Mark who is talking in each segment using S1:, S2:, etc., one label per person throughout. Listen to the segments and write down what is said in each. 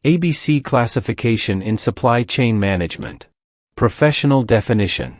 S1: ABC classification in supply chain management. Professional definition.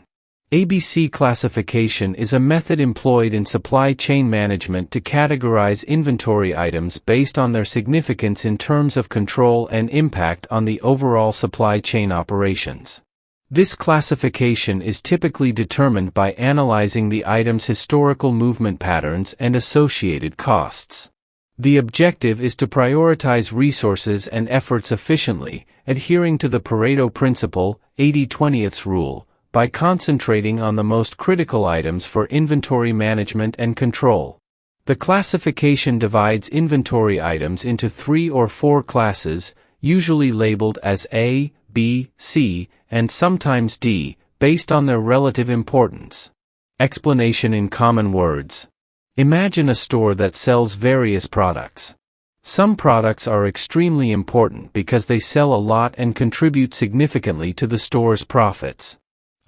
S1: ABC classification is a method employed in supply chain management to categorize inventory items based on their significance in terms of control and impact on the overall supply chain operations. This classification is typically determined by analyzing the item's historical movement patterns and associated costs. The objective is to prioritize resources and efforts efficiently, adhering to the Pareto principle, 80/20 rule, by concentrating on the most critical items for inventory management and control. The classification divides inventory items into 3 or 4 classes, usually labeled as A, B, C, and sometimes D, based on their relative importance. Explanation in common words. Imagine a store that sells various products. Some products are extremely important because they sell a lot and contribute significantly to the store's profits.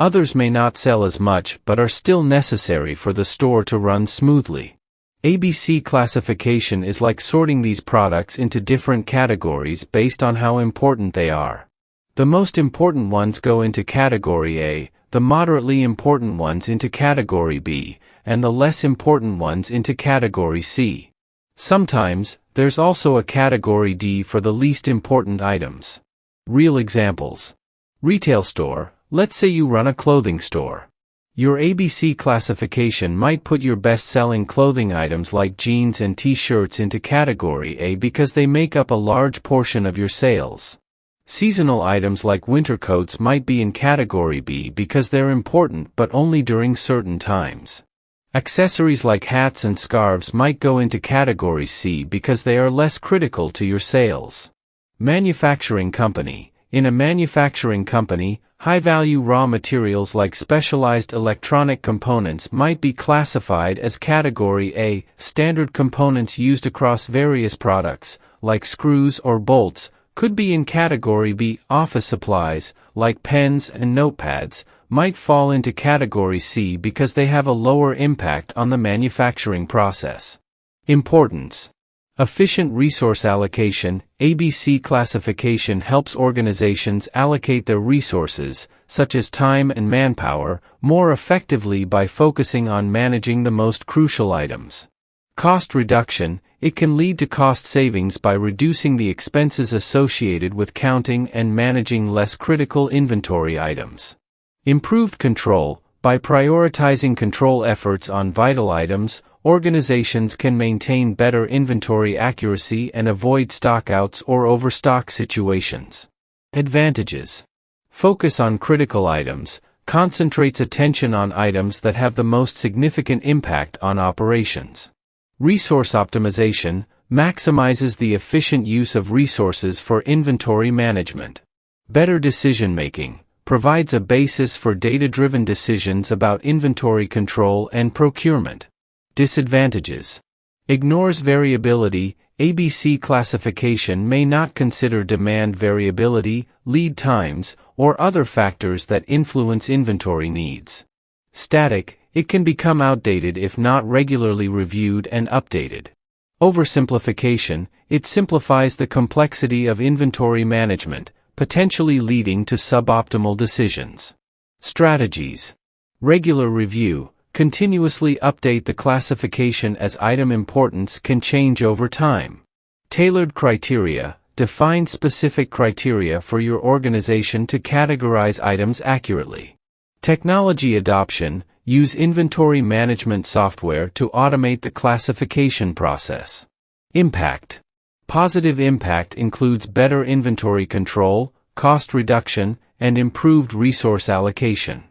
S1: Others may not sell as much but are still necessary for the store to run smoothly. ABC classification is like sorting these products into different categories based on how important they are. The most important ones go into category A, the moderately important ones into category B, and the less important ones into category C. Sometimes, there's also a category D for the least important items. Real examples. Retail store. Let's say you run a clothing store. Your ABC classification might put your best-selling clothing items like jeans and t-shirts into category A because they make up a large portion of your sales. Seasonal items like winter coats might be in category B because they're important but only during certain times. Accessories like hats and scarves might go into category C because they are less critical to your sales. Manufacturing company. In a manufacturing company, high-value raw materials like specialized electronic components might be classified as category A. Standard components used across various products, like screws or bolts, could be in category B. Office supplies, like pens and notepads, might fall into category C because they have a lower impact on the manufacturing process. Importance. Efficient resource allocation. ABC classification helps organizations allocate their resources, such as time and manpower, more effectively by focusing on managing the most crucial items. Cost reduction. It can lead to cost savings by reducing the expenses associated with counting and managing less critical inventory items. Improved control. By prioritizing control efforts on vital items, organizations can maintain better inventory accuracy and avoid stockouts or overstock situations. Advantages. Focus on critical items, concentrates attention on items that have the most significant impact on operations. Resource optimization, maximizes the efficient use of resources for inventory management. Better decision-making, provides a basis for data-driven decisions about inventory control and procurement. Disadvantages. Ignores variability. ABC classification may not consider demand variability, lead times, or other factors that influence inventory needs. Static. It can become outdated if not regularly reviewed and updated. Oversimplification. It simplifies the complexity of inventory management, potentially leading to suboptimal decisions. Strategies. Regular review. Continuously update the classification as item importance can change over time. Tailored criteria. Define specific criteria for your organization to categorize items accurately. Technology adoption. Use inventory management software to automate the classification process. Impact. Positive impact includes better inventory control, cost reduction, and improved resource allocation.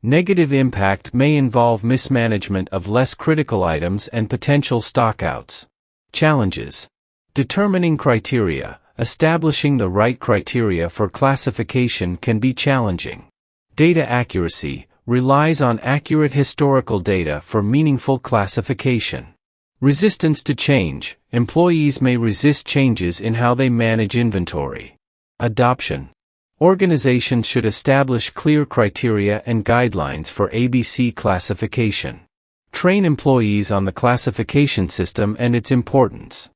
S1: Negative impact may involve mismanagement of less critical items and potential stockouts. Challenges. Determining criteria. Establishing the right criteria for classification can be challenging. Data accuracy. Relies on accurate historical data for meaningful classification. Resistance to change. Employees may resist changes in how they manage inventory. Adoption. Organizations should establish clear criteria and guidelines for ABC classification. Train employees on the classification system and its importance.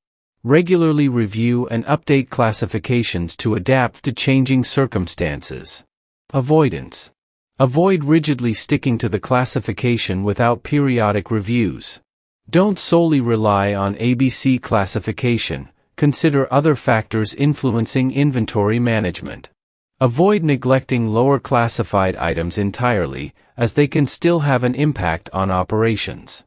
S1: Regularly review and update classifications to adapt to changing circumstances. Avoidance. Avoid rigidly sticking to the classification without periodic reviews. Don't solely rely on ABC classification, consider other factors influencing inventory management. Avoid neglecting lower classified items entirely, as they can still have an impact on operations.